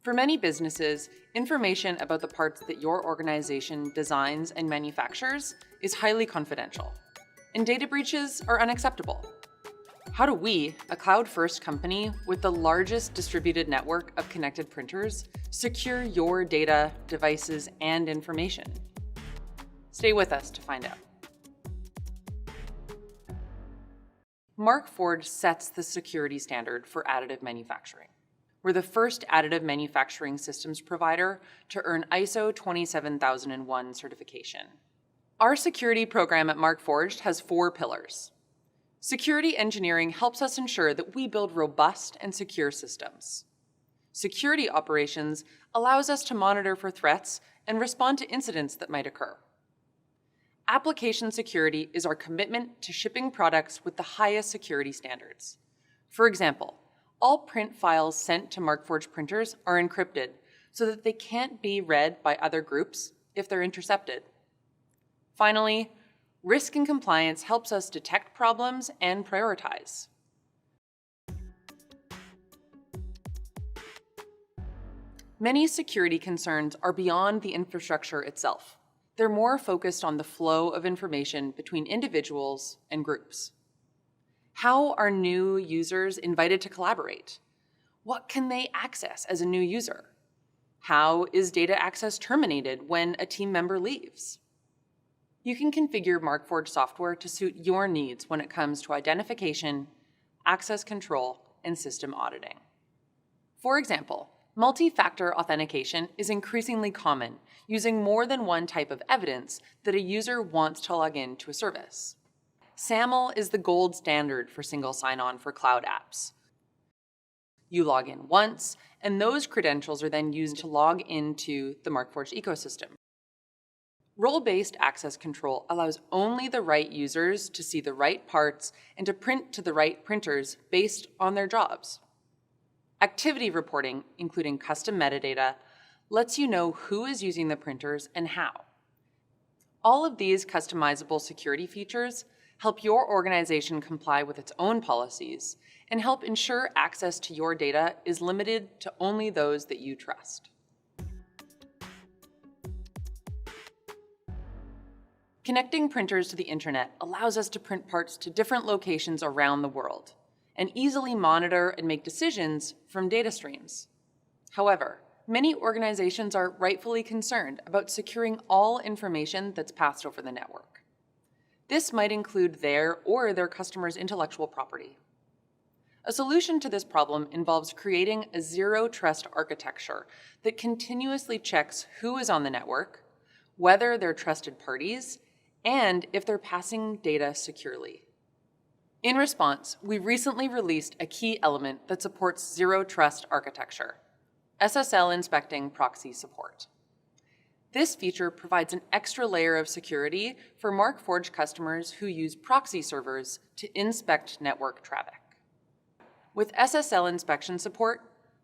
For many businesses, information about the parts that your organization designs and manufactures is highly confidential, and data breaches are unacceptable. How do we, a cloud-first company with the largest distributed network of connected printers, secure your data, devices, and information? Stay with us to find out. Markforged sets the security standard for additive manufacturing. We're the first additive manufacturing systems provider to earn ISO 27001 certification. Our security program at Markforged has 4 pillars. Security engineering helps us ensure that we build robust and secure systems. Security operations allows us to monitor for threats and respond to incidents that might occur. Application security is our commitment to shipping products with the highest security standards. For example, all print files sent to Markforged printers are encrypted so that they can't be read by other groups if they're intercepted. Finally, risk and compliance helps us detect problems and prioritize. Many security concerns are beyond the infrastructure itself. They're more focused on the flow of information between individuals and groups. How are new users invited to collaborate? What can they access as a new user? How is data access terminated when a team member leaves? You can configure Markforged software to suit your needs when it comes to identification, access control, and system auditing. For example, multi-factor authentication is increasingly common, using more than one type of evidence that a user wants to log in to a service. SAML is the gold standard for single sign-on for cloud apps. You log in once, and those credentials are then used to log into the Markforged ecosystem. Role-based access control allows only the right users to see the right parts and to print to the right printers based on their jobs. Activity reporting, including custom metadata, lets you know who is using the printers and how. All of these customizable security features help your organization comply with its own policies and help ensure access to your data is limited to only those that you trust. Connecting printers to the internet allows us to print parts to different locations around the world and easily monitor and make decisions from data streams. However, many organizations are rightfully concerned about securing all information that's passed over the network. This might include their or their customers' intellectual property. A solution to this problem involves creating a zero-trust architecture that continuously checks who is on the network, whether they're trusted parties, and if they're passing data securely. In response, we recently released a key element that supports zero-trust architecture: SSL inspecting proxy support. This feature provides an extra layer of security for Markforged customers who use proxy servers to inspect network traffic. With SSL inspection support,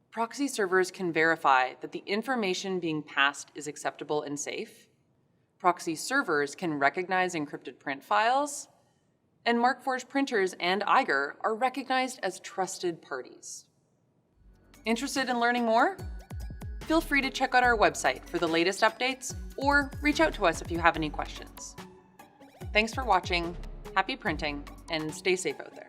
proxy servers can verify that the information being passed is acceptable and safe. Proxy servers can recognize encrypted print files, and Markforged printers and Eiger are recognized as trusted parties. Interested in learning more? Feel free to check out our website for the latest updates or reach out to us if you have any questions. Thanks for watching, happy printing, and stay safe out there.